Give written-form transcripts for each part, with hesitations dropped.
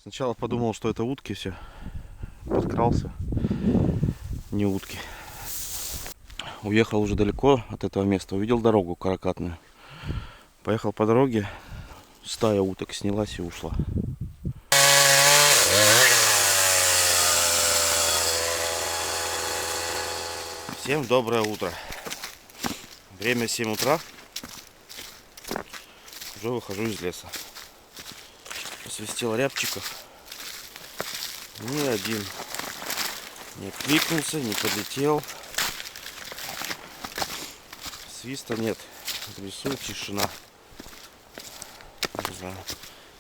Сначала подумал, что это утки все. Подкрался. Не утки. Уехал уже далеко от этого места. Увидел дорогу каракатную. Поехал по дороге. Стая уток снялась и ушла. Всем доброе утро. Время 7 утра. Уже выхожу из леса. Посвистел рябчиков. Ни один не откликнулся, не подлетел. Свиста нет. В лесу тишина. Не знаю.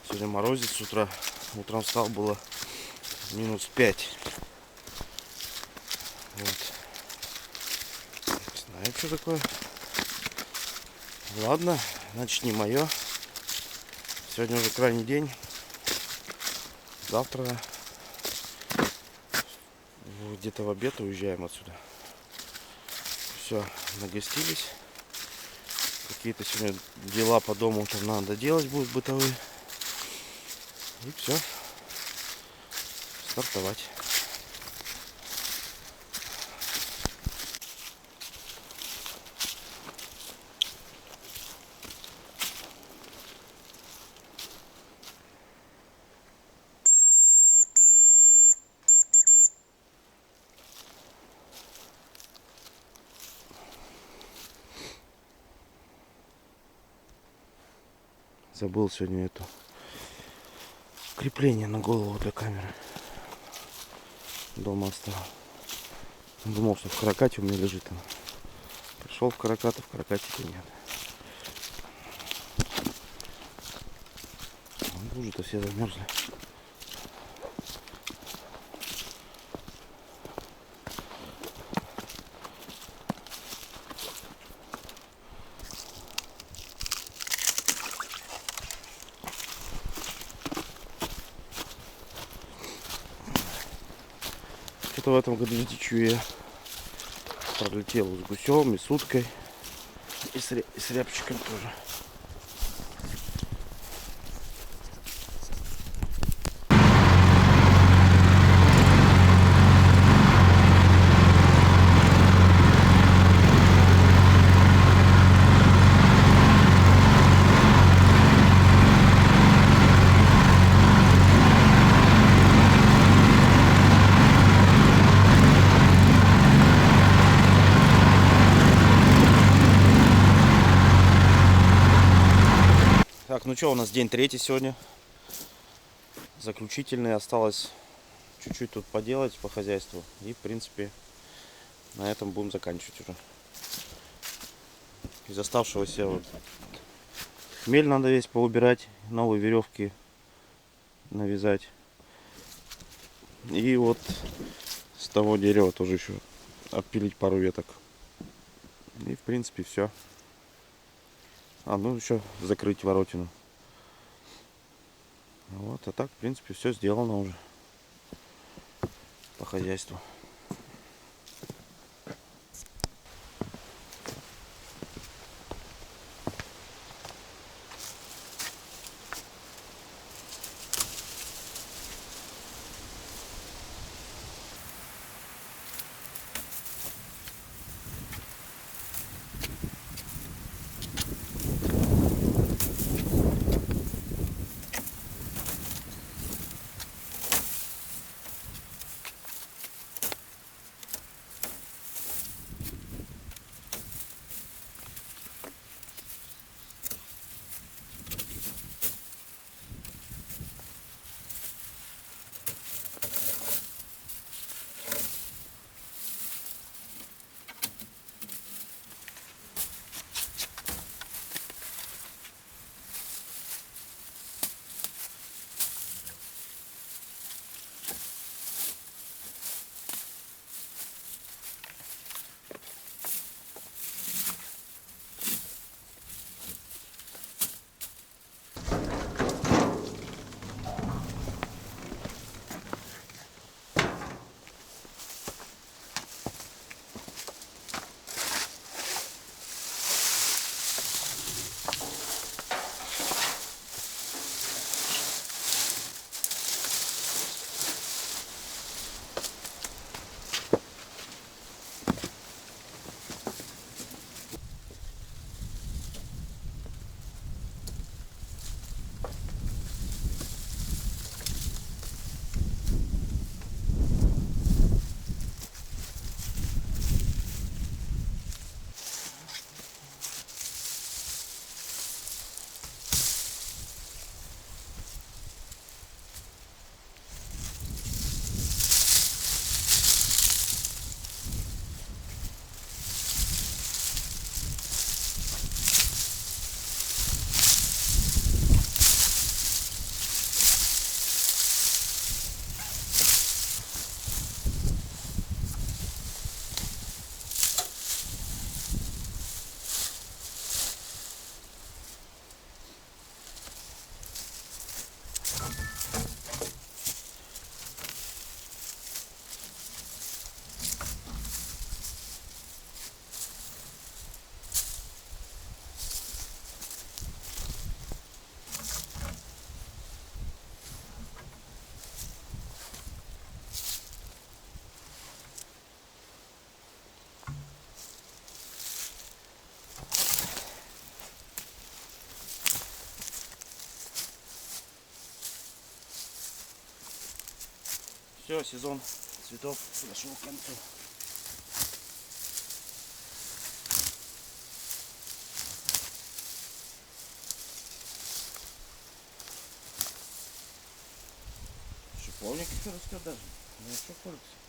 Сегодня морозец с утра. Утром встал, было -5. Вот. Не знаю, что такое. Ладно, значит не мое. Сегодня уже крайний день. Завтра где-то в обед уезжаем отсюда. Все, нагостились. Какие-то сегодня дела по дому там надо делать будут бытовые. И все. Стартовать. Забыл сегодня это крепление на голову для камеры. Дома оставил. Думал, что в каракате у меня лежит. Пришел в каракате нет. Лужи-то все замерзли. Что-то в этом году с дичью я пролетел с гусем, и с уткой, и с рябчиком тоже. Так, ну что, у нас день 3 сегодня. Заключительный. Осталось чуть-чуть тут поделать по хозяйству. И, в принципе, на этом будем заканчивать уже. Из оставшегося вот хмель надо весь поубирать. Новые веревки навязать. И вот с того дерева тоже еще отпилить пару веток. И, в принципе, все. Ну еще закрыть воротину. Вот, а так, в принципе, все сделано уже по хозяйству. Все, сезон цветов подошел к концу. Шиповник еще растет даже. Ну что колется?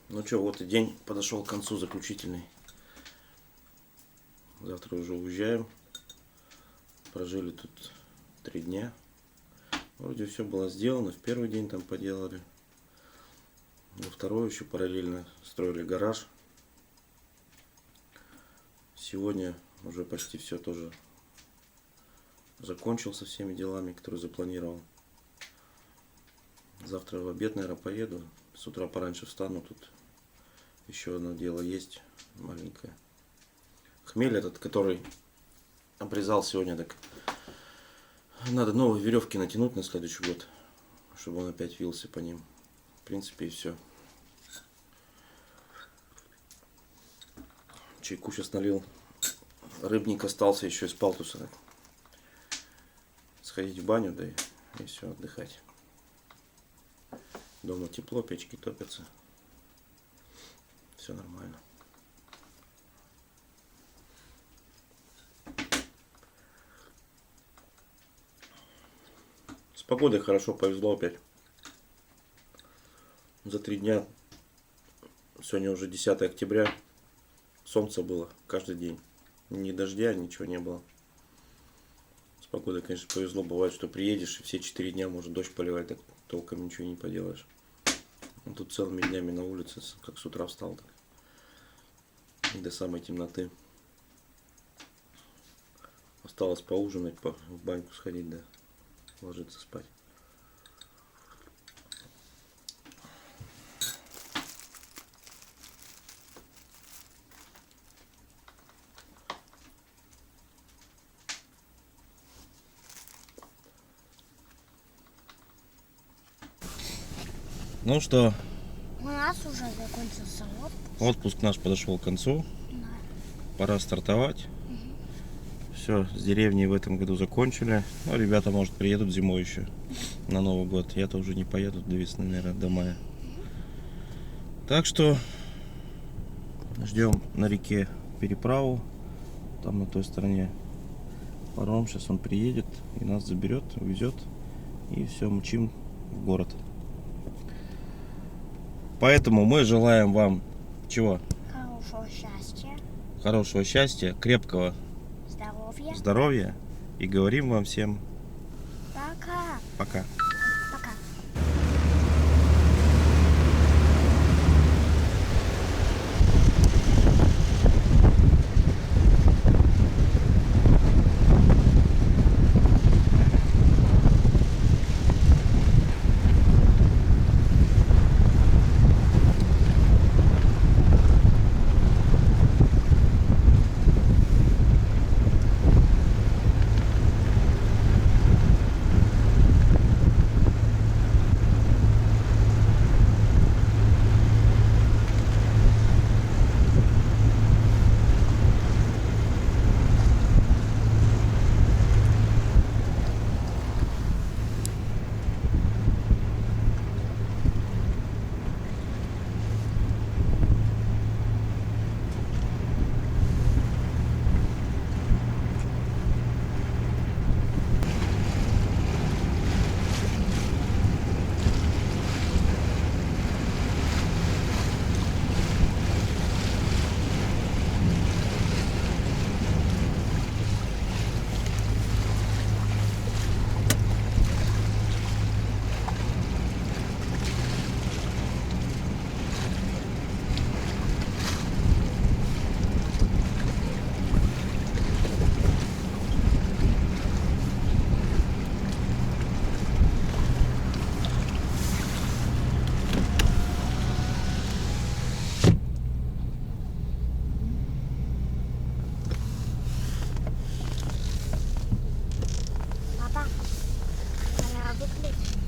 Ну что, вот и день подошел к концу, заключительный. Завтра уже уезжаем. Прожили тут 3 дня. Вроде все было сделано. В первый день там поделали. Во второй еще параллельно строили гараж. Сегодня уже почти все тоже закончил со всеми делами, которые запланировал. Завтра в обед, наверное, поеду. С утра пораньше встану. Тут еще одно дело есть маленькое. Хмель этот, который обрезал сегодня, так надо новые веревки натянуть на следующий год, чтобы он опять вился по ним. В принципе, и все. Чайку сейчас налил. Рыбник остался еще из палтуса. Сходить в баню, да и все, отдыхать. Дома тепло, печки топятся. Все нормально. С погодой хорошо, повезло опять. За 3 дня, сегодня уже 10 октября, солнце было каждый день. Ни дождя, ничего не было. С погодой, конечно, повезло. Бывает, что приедешь и все 4 дня может дождь поливать, так толком ничего не поделаешь. А тут целыми днями на улице, как с утра встал, так и до самой темноты. Осталось поужинать, в баньку сходить, да, ложиться спать. Ну что, У нас уже закончился отпуск. отпуск наш подошел к концу. Да. Пора стартовать. Все, с деревней в этом году закончили. Ну, ребята, может, приедут зимой еще на Новый год. Я-то уже не поеду до весны, наверное, до мая. Так что ждем на реке переправу. Там на той стороне паром. Сейчас он приедет и нас заберет, увезет. И все, мчим в город. Поэтому мы желаем вам чего? Хорошего счастья, Хорошего счастья, крепкого здоровья. здоровья. И говорим вам всем Пока. пока. Пока. Папа, камера выключена.